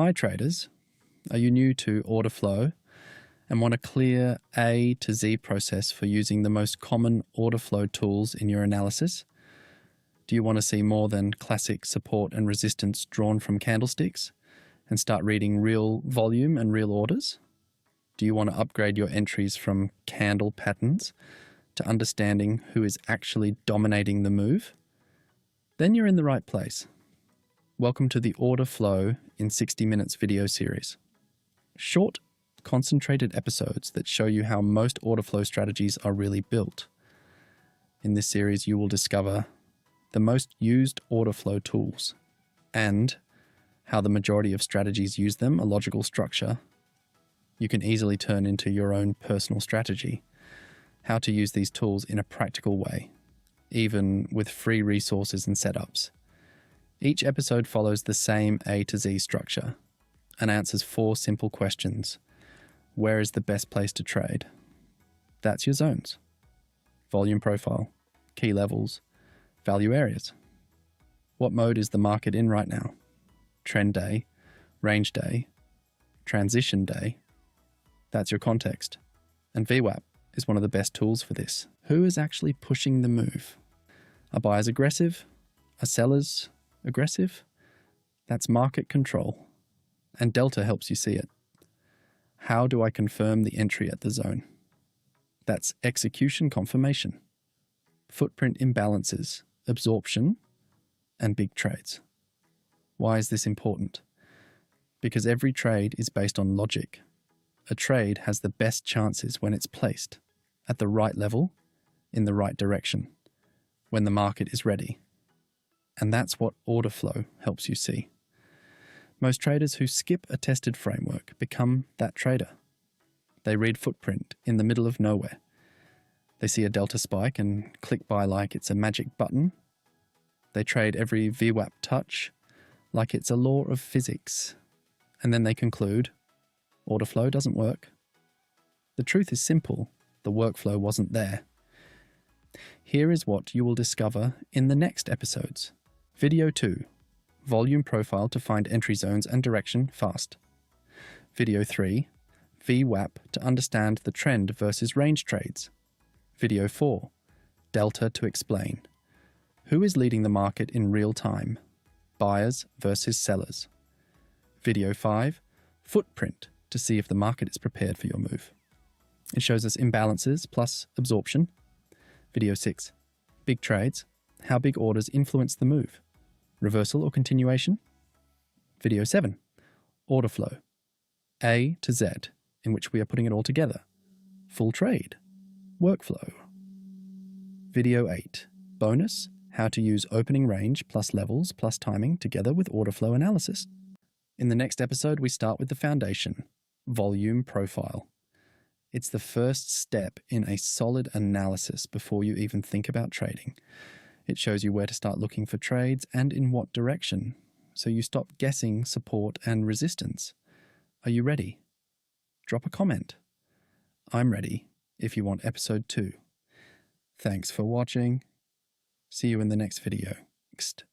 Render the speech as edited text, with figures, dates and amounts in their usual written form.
Hi traders, are you new to order flow and want a clear A to Z process for using the most common order flow tools in your analysis? Do you want to see more than classic support and resistance drawn from candlesticks and start reading real volume and real orders? Do you want to upgrade your entries from candle patterns to understanding who is actually dominating the move? Then you're in the right place. Welcome to the Order Flow in 60 Minutes video series. Short, concentrated episodes that show you how most order flow strategies are really built. In this series, you will discover the most used order flow tools and how the majority of strategies use them, a logical structure you can easily turn into your own personal strategy, how to use these tools in a practical way, even with free resources and setups. Each episode follows the same A to Z structure and answers 4 simple questions. Where is the best place to trade? That's your zones. Volume profile, key levels, value areas. What mode is the market in right now? Trend day, range day, transition day. That's your context. And VWAP is one of the best tools for this. Who is actually pushing the move? Are buyers aggressive? Are sellers aggressive? That's market control. And Delta helps you see it. How do I confirm the entry at the zone? That's execution confirmation. Footprint imbalances, absorption, and big trades. Why is this important? Because every trade is based on logic. A trade has the best chances when it's placed at the right level, in the right direction, when the market is ready. And that's what order flow helps you see. Most traders who skip a tested framework become that trader. They read footprint in the middle of nowhere. They see a delta spike and click buy like it's a magic button. They trade every VWAP touch like it's a law of physics. And then they conclude, order flow doesn't work. The truth is simple, the workflow wasn't there. Here is what you will discover in the next episodes. Video 2, volume profile to find entry zones and direction fast. Video 3, VWAP to understand the trend versus range trades. Video 4, delta to explain. Who is leading the market in real time? Buyers versus sellers. Video 5, footprint to see if the market is prepared for your move. It shows us imbalances plus absorption. Video 6, big trades, how big orders influence the move. Reversal or continuation. Video 7, order flow, A to Z, in which we are putting it all together. Full trade, workflow. Video 8, bonus, how to use opening range plus levels plus timing together with order flow analysis. In the next episode, we start with the foundation, volume profile. It's the first step in a solid analysis before you even think about trading. It shows you where to start looking for trades and in what direction, so you stop guessing support and resistance. Are you ready? Drop a comment. I'm ready if you want episode 2. Thanks for watching. See you in the next video. Next.